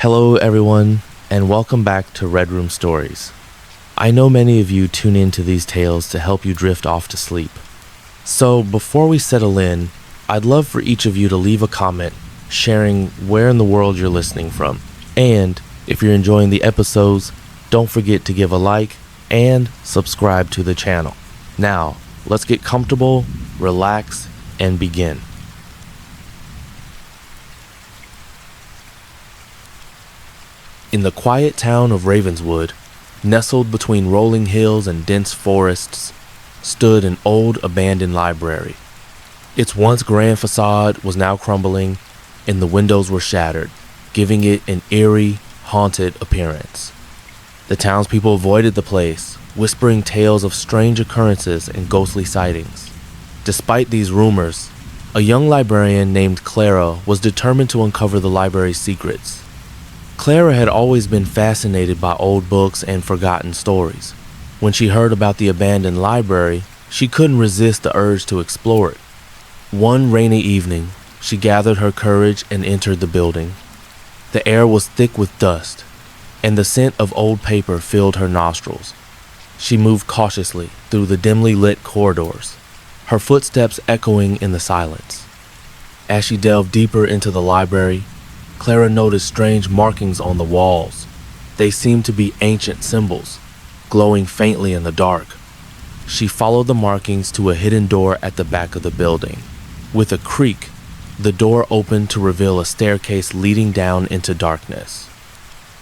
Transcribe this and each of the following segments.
Hello, everyone, and welcome back to Red Room Stories. I know many of you tune into these tales to help you drift off to sleep. So, before we settle in, I'd love for each of you to leave a comment sharing where in the world you're listening from. And if you're enjoying the episodes, don't forget to give a like and subscribe to the channel. Now, let's get comfortable, relax, and begin. In the quiet town of Ravenswood, nestled between rolling hills and dense forests, stood an old abandoned library. Its once grand facade was now crumbling, and the windows were shattered, giving it an eerie, haunted appearance. The townspeople avoided the place, whispering tales of strange occurrences and ghostly sightings. Despite these rumors, a young librarian named Clara was determined to uncover the library's secrets. Clara had always been fascinated by old books and forgotten stories. When she heard about the abandoned library, she couldn't resist the urge to explore it. One rainy evening, she gathered her courage and entered the building. The air was thick with dust, and the scent of old paper filled her nostrils. She moved cautiously through the dimly lit corridors, her footsteps echoing in the silence. As she delved deeper into the library, Clara noticed strange markings on the walls. They seemed to be ancient symbols, glowing faintly in the dark. She followed the markings to a hidden door at the back of the building. With a creak, the door opened to reveal a staircase leading down into darkness.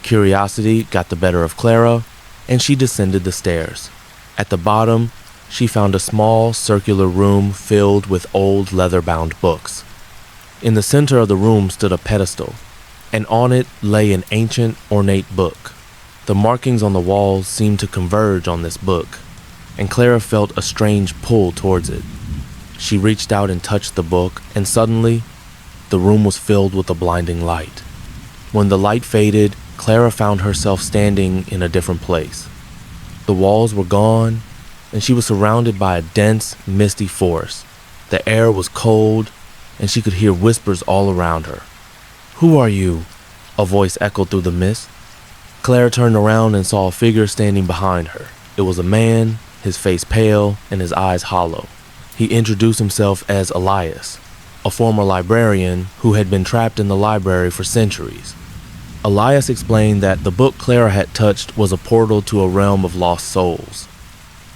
Curiosity got the better of Clara, and she descended the stairs. At the bottom, she found a small circular room filled with old leather-bound books. In the center of the room stood a pedestal, and on it lay an ancient, ornate book. The markings on the walls seemed to converge on this book, and Clara felt a strange pull towards it. She reached out and touched the book, and suddenly, the room was filled with a blinding light. When the light faded, Clara found herself standing in a different place. The walls were gone, and she was surrounded by a dense, misty forest. The air was cold, and she could hear whispers all around her. "Who are you?" a voice echoed through the mist. Clara turned around and saw a figure standing behind her. It was a man, his face pale and his eyes hollow. He introduced himself as Elias, a former librarian who had been trapped in the library for centuries. Elias explained that the book Clara had touched was a portal to a realm of lost souls.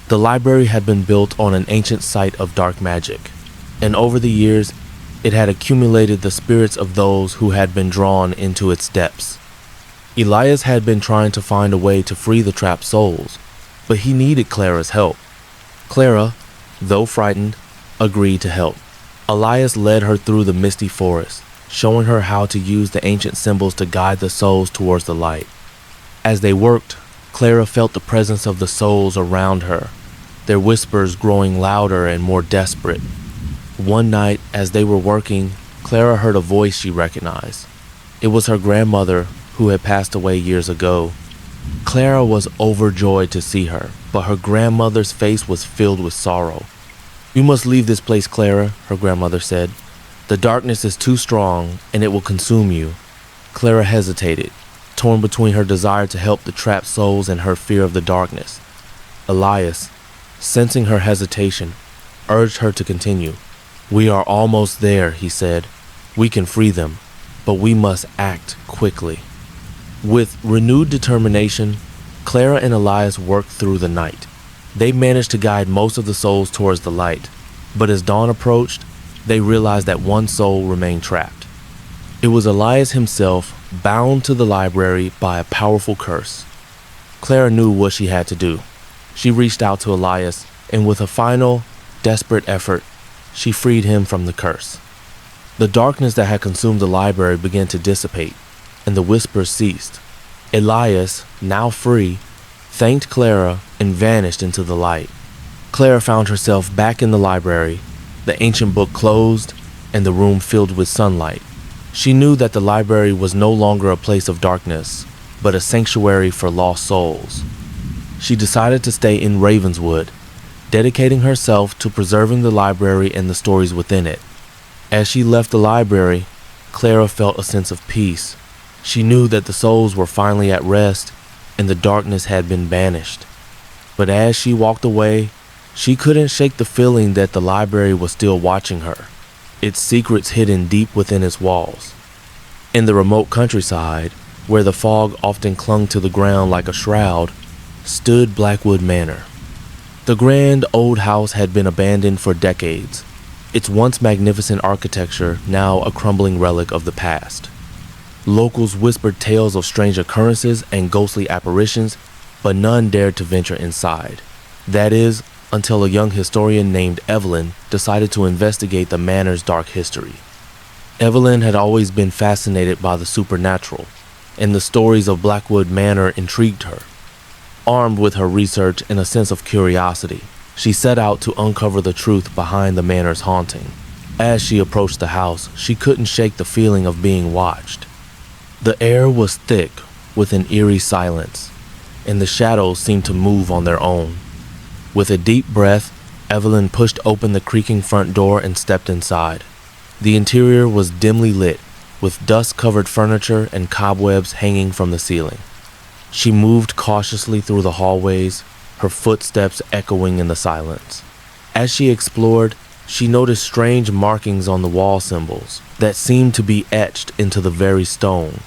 The library had been built on an ancient site of dark magic, and over the years, it had accumulated the spirits of those who had been drawn into its depths. Elias had been trying to find a way to free the trapped souls, but he needed Clara's help. Clara, though frightened, agreed to help. Elias led her through the misty forest, showing her how to use the ancient symbols to guide the souls towards the light. As they worked, Clara felt the presence of the souls around her, their whispers growing louder and more desperate. One night, as they were working, Clara heard a voice she recognized. It was her grandmother, who had passed away years ago. Clara was overjoyed to see her, but her grandmother's face was filled with sorrow. "You must leave this place, Clara," her grandmother said. "The darkness is too strong, and it will consume you." Clara hesitated, torn between her desire to help the trapped souls and her fear of the darkness. Elias, sensing her hesitation, urged her to continue. "We are almost there," he said. "We can free them, but we must act quickly." With renewed determination, Clara and Elias worked through the night. They managed to guide most of the souls towards the light, but as dawn approached, they realized that one soul remained trapped. It was Elias himself, bound to the library by a powerful curse. Clara knew what she had to do. She reached out to Elias, and with a final, desperate effort, she freed him from the curse. The darkness that had consumed the library began to dissipate, and the whispers ceased. Elias, now free, thanked Clara and vanished into the light. Clara found herself back in the library, the ancient book closed, and the room filled with sunlight. She knew that the library was no longer a place of darkness, but a sanctuary for lost souls. She decided to stay in Ravenswood, dedicating herself to preserving the library and the stories within it. As she left the library, Clara felt a sense of peace. She knew that the souls were finally at rest and the darkness had been banished. But as she walked away, she couldn't shake the feeling that the library was still watching her, its secrets hidden deep within its walls. In the remote countryside, where the fog often clung to the ground like a shroud, stood Blackwood Manor. The grand old house had been abandoned for decades, its once magnificent architecture now a crumbling relic of the past. Locals whispered tales of strange occurrences and ghostly apparitions, but none dared to venture inside. That is, until a young historian named Evelyn decided to investigate the manor's dark history. Evelyn had always been fascinated by the supernatural, and the stories of Blackwood Manor intrigued her. Armed with her research and a sense of curiosity, she set out to uncover the truth behind the manor's haunting. As she approached the house, she couldn't shake the feeling of being watched. The air was thick with an eerie silence, and the shadows seemed to move on their own. With a deep breath, Evelyn pushed open the creaking front door and stepped inside. The interior was dimly lit, with dust-covered furniture and cobwebs hanging from the ceiling. She moved cautiously through the hallways, her footsteps echoing in the silence. As she explored, she noticed strange markings on the wall symbols that seemed to be etched into the very stone.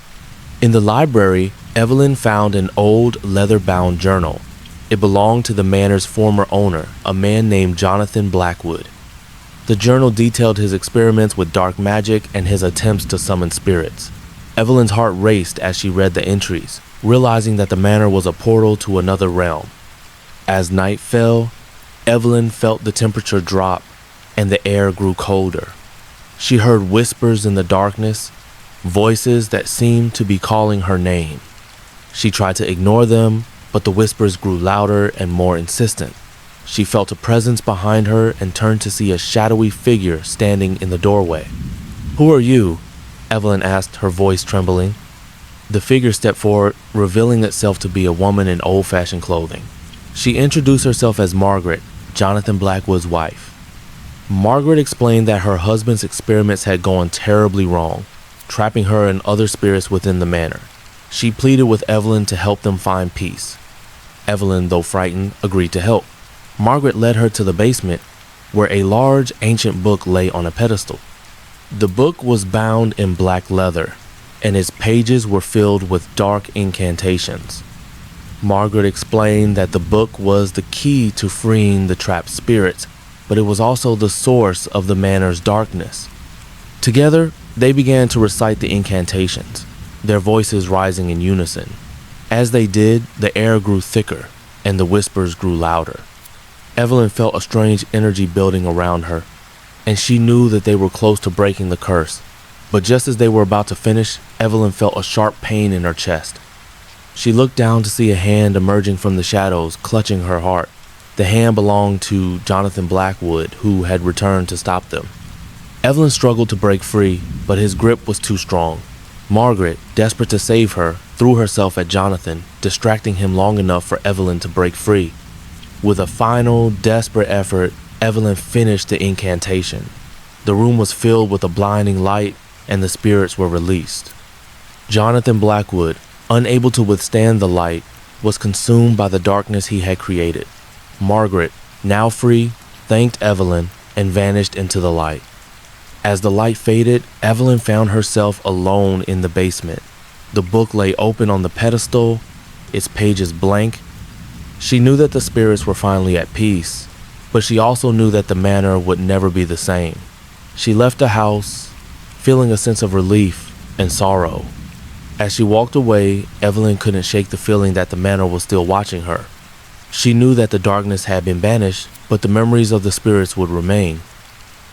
In the library, Evelyn found an old leather-bound journal. It belonged to the manor's former owner, a man named Jonathan Blackwood. The journal detailed his experiments with dark magic and his attempts to summon spirits. Evelyn's heart raced as she read the entries, realizing that the manor was a portal to another realm. As night fell, Evelyn felt the temperature drop and the air grew colder. She heard whispers in the darkness, voices that seemed to be calling her name. She tried to ignore them, but the whispers grew louder and more insistent. She felt a presence behind her and turned to see a shadowy figure standing in the doorway. "Who are you?" Evelyn asked, her voice trembling. The figure stepped forward, revealing itself to be a woman in old-fashioned clothing. She introduced herself as Margaret, Jonathan Blackwood's wife. Margaret explained that her husband's experiments had gone terribly wrong, trapping her and other spirits within the manor. She pleaded with Evelyn to help them find peace. Evelyn, though frightened, agreed to help. Margaret led her to the basement, where a large ancient book lay on a pedestal. The book was bound in black leather, and its pages were filled with dark incantations. Margaret explained that the book was the key to freeing the trapped spirits, but it was also the source of the manor's darkness. Together, they began to recite the incantations, their voices rising in unison. As they did, the air grew thicker, and the whispers grew louder. Evelyn felt a strange energy building around her, and she knew that they were close to breaking the curse. But just as they were about to finish, Evelyn felt a sharp pain in her chest. She looked down to see a hand emerging from the shadows, clutching her heart. The hand belonged to Jonathan Blackwood, who had returned to stop them. Evelyn struggled to break free, but his grip was too strong. Margaret, desperate to save her, threw herself at Jonathan, distracting him long enough for Evelyn to break free. With a final, desperate effort, Evelyn finished the incantation. The room was filled with a blinding light, and the spirits were released. Jonathan Blackwood, unable to withstand the light, was consumed by the darkness he had created. Margaret, now free, thanked Evelyn and vanished into the light. As the light faded, Evelyn found herself alone in the basement. The book lay open on the pedestal, its pages blank. She knew that the spirits were finally at peace, but she also knew that the manor would never be the same. She left the house, feeling a sense of relief and sorrow. As she walked away, Evelyn couldn't shake the feeling that the manor was still watching her. She knew that the darkness had been banished, but the memories of the spirits would remain.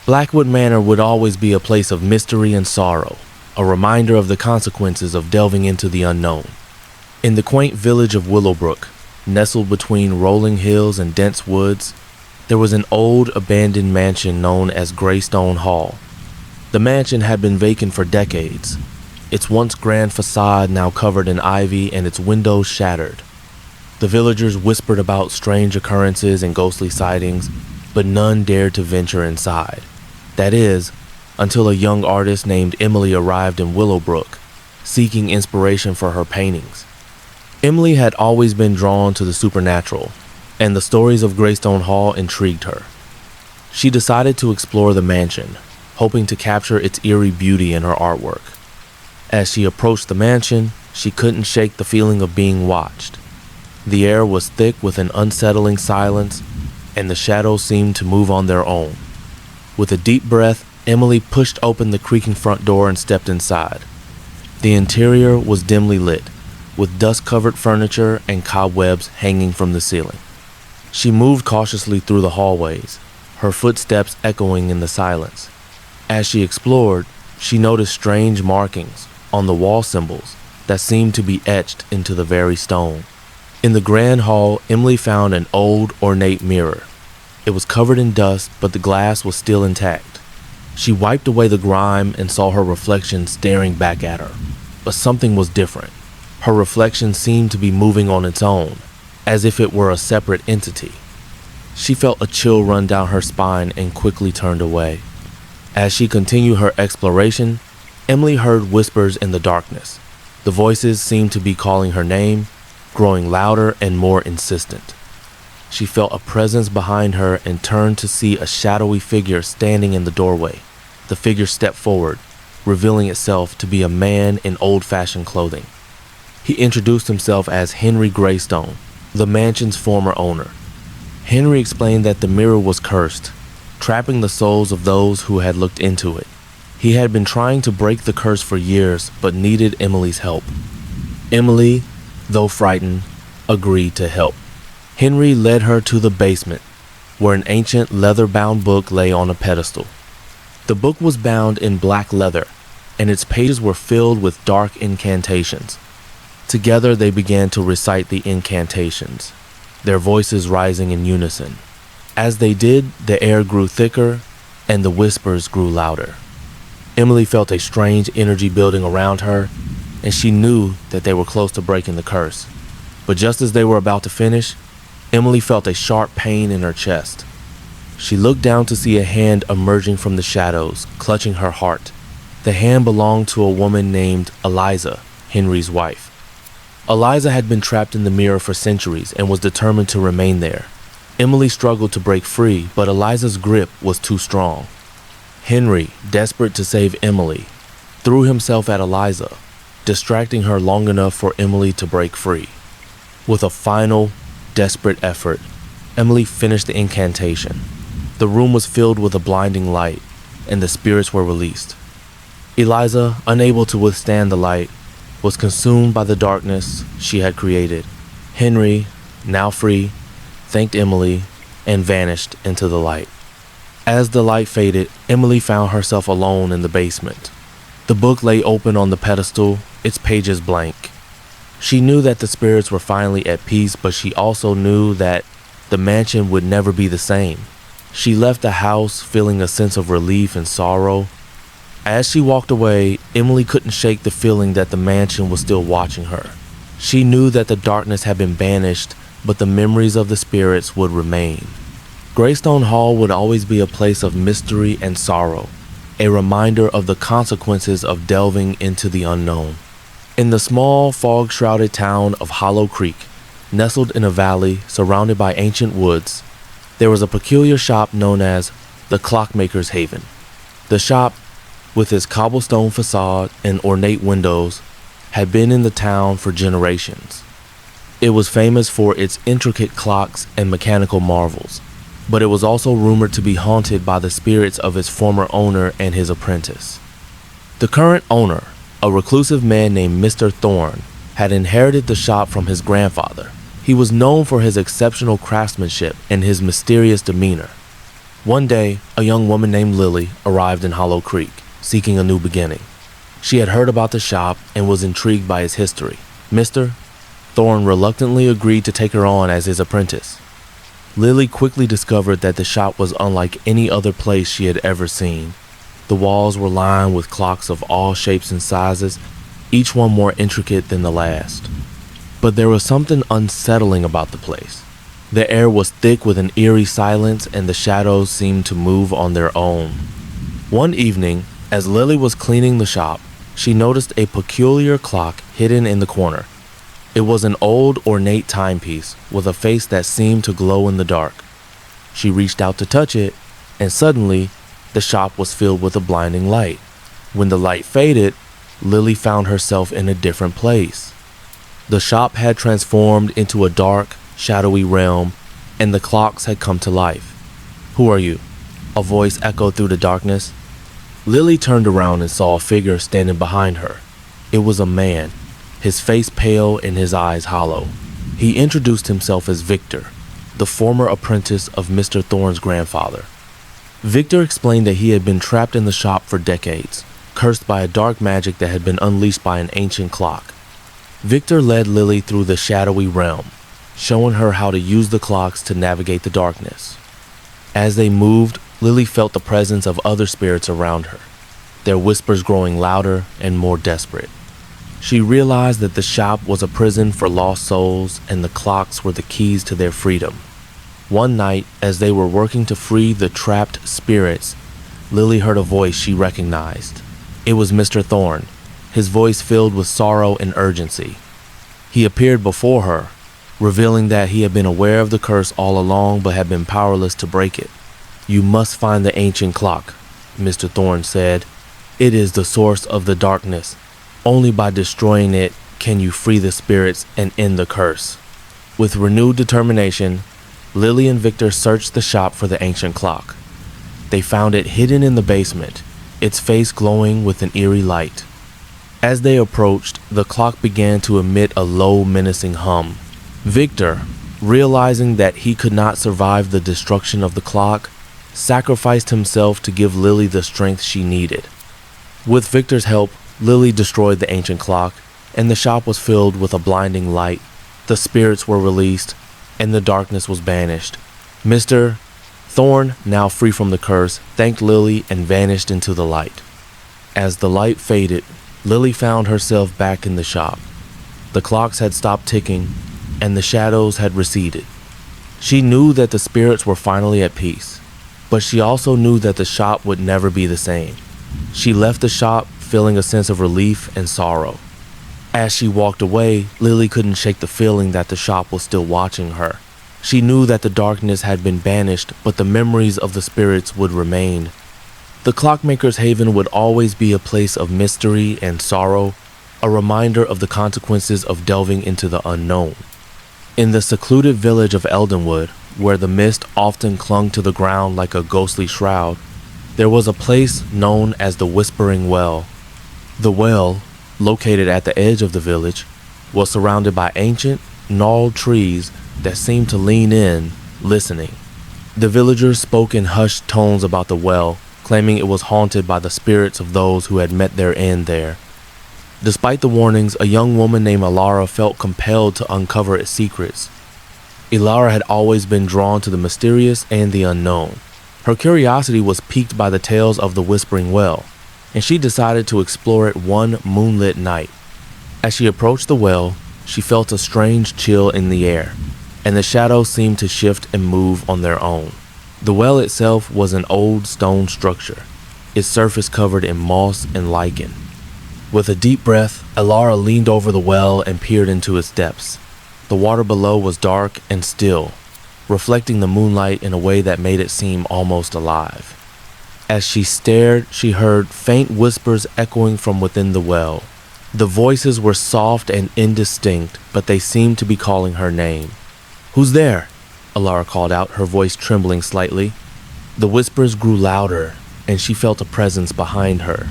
Blackwood Manor would always be a place of mystery and sorrow, a reminder of the consequences of delving into the unknown. In the quaint village of Willowbrook, nestled between rolling hills and dense woods, there was an old abandoned mansion known as Greystone Hall. The mansion had been vacant for decades, its once grand facade now covered in ivy and its windows shattered. The villagers whispered about strange occurrences and ghostly sightings, but none dared to venture inside. That is, until a young artist named Emily arrived in Willowbrook. seeking inspiration for her paintings. Emily had always been drawn to the supernatural, and the stories of Greystone Hall intrigued her. She decided to explore the mansion, hoping to capture its eerie beauty in her artwork. As she approached the mansion, she couldn't shake the feeling of being watched. The air was thick with an unsettling silence, and the shadows seemed to move on their own. With a deep breath, Emily pushed open the creaking front door and stepped inside. The interior was dimly lit, with dust-covered furniture and cobwebs hanging from the ceiling. She moved cautiously through the hallways, her footsteps echoing in the silence. As she explored, she noticed strange markings on the wall symbols that seemed to be etched into the very stone. In the grand hall, Emily found an old, ornate mirror. It was covered in dust, but the glass was still intact. She wiped away the grime and saw her reflection staring back at her. But something was different. Her reflection seemed to be moving on its own, as if it were a separate entity. She felt a chill run down her spine and quickly turned away. As she continued her exploration, Emily heard whispers in the darkness. The voices seemed to be calling her name, growing louder and more insistent. She felt a presence behind her and turned to see a shadowy figure standing in the doorway. The figure stepped forward, revealing itself to be a man in old-fashioned clothing. He introduced himself as Henry Greystone, the mansion's former owner. Henry explained that the mirror was cursed, trapping the souls of those who had looked into it. He had been trying to break the curse for years, but needed Emily's help. Emily, though frightened, agreed to help. Henry led her to the basement, where an ancient leather-bound book lay on a pedestal. The book was bound in black leather, and its pages were filled with dark incantations. Together they began to recite the incantations, their voices rising in unison. As they did, the air grew thicker, and the whispers grew louder. Emily felt a strange energy building around her, and she knew that they were close to breaking the curse. But just as they were about to finish, Emily felt a sharp pain in her chest. She looked down to see a hand emerging from the shadows, clutching her heart. The hand belonged to a woman named Eliza, Henry's wife. Eliza had been trapped in the mirror for centuries and was determined to remain there. Emily struggled to break free, but Eliza's grip was too strong. Henry, desperate to save Emily, threw himself at Eliza, distracting her long enough for Emily to break free. With a final, desperate effort, Emily finished the incantation. The room was filled with a blinding light, and the spirits were released. Eliza, unable to withstand the light, was consumed by the darkness she had created. Henry, now free, thanked Emily and vanished into the light. As the light faded, Emily found herself alone in the basement. The book lay open on the pedestal, its pages blank. She knew that the spirits were finally at peace, but she also knew that the mansion would never be the same. She left the house feeling a sense of relief and sorrow. As she walked away, Emily couldn't shake the feeling that the mansion was still watching her. She knew that the darkness had been banished, but the memories of the spirits would remain. Greystone Hall would always be a place of mystery and sorrow, a reminder of the consequences of delving into the unknown. In the small, fog-shrouded town of Hollow Creek, nestled in a valley surrounded by ancient woods, there was a peculiar shop known as the Clockmaker's Haven. The shop, with its cobblestone facade and ornate windows, had been in the town for generations. It was famous for its intricate clocks and mechanical marvels, but it was also rumored to be haunted by the spirits of its former owner and his apprentice. The current owner, a reclusive man named Mr. Thorne, had inherited the shop from his grandfather. He was known for his exceptional craftsmanship and his mysterious demeanor. One day, a young woman named Lily arrived in Hollow Creek, seeking a new beginning. She had heard about the shop and was intrigued by its history. Mr. Thorne reluctantly agreed to take her on as his apprentice. Lily quickly discovered that the shop was unlike any other place she had ever seen. The walls were lined with clocks of all shapes and sizes, each one more intricate than the last. But there was something unsettling about the place. The air was thick with an eerie silence, and the shadows seemed to move on their own. One evening, as Lily was cleaning the shop, she noticed a peculiar clock hidden in the corner. It was an old, ornate timepiece with a face that seemed to glow in the dark. She reached out to touch it, and suddenly, the shop was filled with a blinding light. When the light faded, Lily found herself in a different place. The shop had transformed into a dark, shadowy realm, and the clocks had come to life. "Who are you?" a voice echoed through the darkness. Lily turned around and saw a figure standing behind her. It was a man, his face pale and his eyes hollow. He introduced himself as Victor, the former apprentice of Mr. Thorne's grandfather. Victor explained that he had been trapped in the shop for decades, cursed by a dark magic that had been unleashed by an ancient clock. Victor led Lily through the shadowy realm, showing her how to use the clocks to navigate the darkness. As they moved, Lily felt the presence of other spirits around her, their whispers growing louder and more desperate. She realized that the shop was a prison for lost souls and the clocks were the keys to their freedom. One night, as they were working to free the trapped spirits, Lily heard a voice she recognized. It was Mr. Thorne, his voice filled with sorrow and urgency. He appeared before her, revealing that he had been aware of the curse all along but had been powerless to break it. "You must find the ancient clock," Mr. Thorne said. "It is the source of the darkness. Only by destroying it can you free the spirits and end the curse." With renewed determination, Lily and Victor searched the shop for the ancient clock. They found it hidden in the basement, its face glowing with an eerie light. As they approached, the clock began to emit a low, menacing hum. Victor, realizing that he could not survive the destruction of the clock, sacrificed himself to give Lily the strength she needed. With Victor's help, Lily destroyed the ancient clock, and the shop was filled with a blinding light. The spirits were released, and the darkness was banished. Mr. Thorne, now free from the curse, thanked Lily and vanished into the light. As the light faded, Lily found herself back in the shop. The clocks had stopped ticking, and the shadows had receded. She knew that the spirits were finally at peace, but she also knew that the shop would never be the same. She left the shop feeling a sense of relief and sorrow. As she walked away, Lily couldn't shake the feeling that the shop was still watching her. She knew that the darkness had been banished, but the memories of the spirits would remain. The Clockmaker's Haven would always be a place of mystery and sorrow, a reminder of the consequences of delving into the unknown. In the secluded village of Eldenwood, where the mist often clung to the ground like a gnostly shroud, there was a place known as the Whispering Well. The well, located at the edge of the village, was surrounded by ancient, gnarled trees that seemed to lean in, listening. The villagers spoke in hushed tones about the well, claiming it was haunted by the spirits of those who had met their end there. Despite the warnings, a young woman named Alara felt compelled to uncover its secrets. Alara had always been drawn to the mysterious and the unknown. Her curiosity was piqued by the tales of the Whispering Well, and she decided to explore it one moonlit night. As she approached the well, she felt a strange chill in the air, and the shadows seemed to shift and move on their own. The well itself was an old stone structure, its surface covered in moss and lichen. With a deep breath, Alara leaned over the well and peered into its depths. The water below was dark and still, reflecting the moonlight in a way that made it seem almost alive. As she stared, she heard faint whispers echoing from within the well. The voices were soft and indistinct, but they seemed to be calling her name. "Who's there?" Alara called out, her voice trembling slightly. The whispers grew louder, and she felt a presence behind her.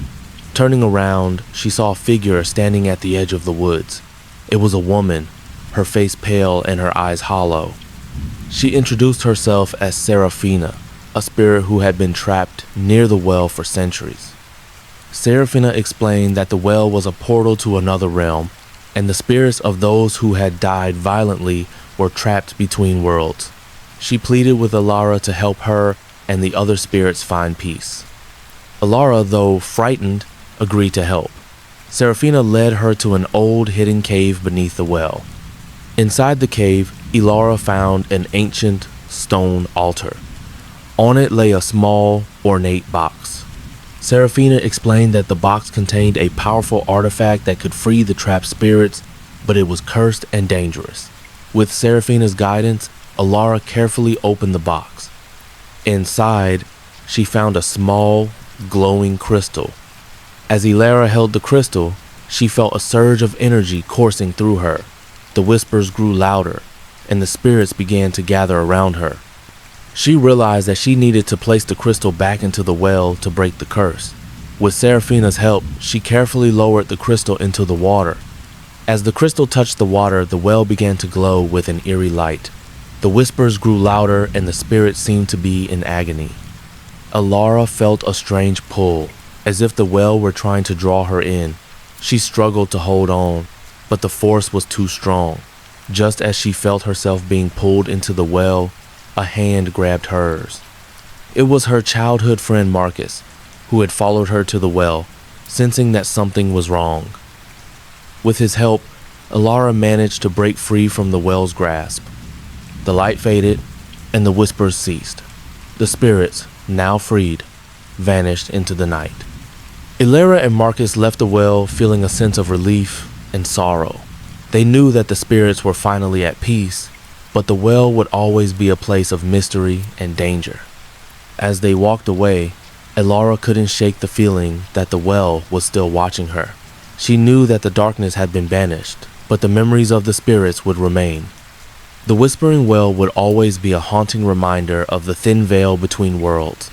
Turning around, she saw a figure standing at the edge of the woods. It was a woman, her face pale and her eyes hollow. She introduced herself as Seraphina, a spirit who had been trapped near the well for centuries. Seraphina explained that the well was a portal to another realm, and the spirits of those who had died violently were trapped between worlds. She pleaded with Alara to help her and the other spirits find peace. Alara, though frightened, agreed to help. Seraphina led her to an old hidden cave beneath the well. Inside the cave, Alara found an ancient stone altar. On it lay a small, ornate box. Serafina explained that the box contained a powerful artifact that could free the trapped spirits, but it was cursed and dangerous. With Serafina's guidance, Alara carefully opened the box. Inside, she found a small, glowing crystal. As Alara held the crystal, she felt a surge of energy coursing through her. The whispers grew louder, and the spirits began to gather around her. She realized that she needed to place the crystal back into the well to break the curse. With Serafina's help, she carefully lowered the crystal into the water. As the crystal touched the water, the well began to glow with an eerie light. The whispers grew louder and the spirits seemed to be in agony. Alara felt a strange pull, as if the well were trying to draw her in. She struggled to hold on, but the force was too strong. Just as she felt herself being pulled into the well, a hand grabbed hers. It was her childhood friend Marcus, who had followed her to the well, sensing that something was wrong. With his help, Alara managed to break free from the well's grasp. The light faded, and the whispers ceased. The spirits, now freed, vanished into the night. Alara and Marcus left the well feeling a sense of relief and sorrow. They knew that the spirits were finally at peace, but the well would always be a place of mystery and danger. As they walked away, Alara couldn't shake the feeling that the well was still watching her. She knew that the darkness had been banished, but the memories of the spirits would remain. The Whispering Well would always be a haunting reminder of the thin veil between worlds.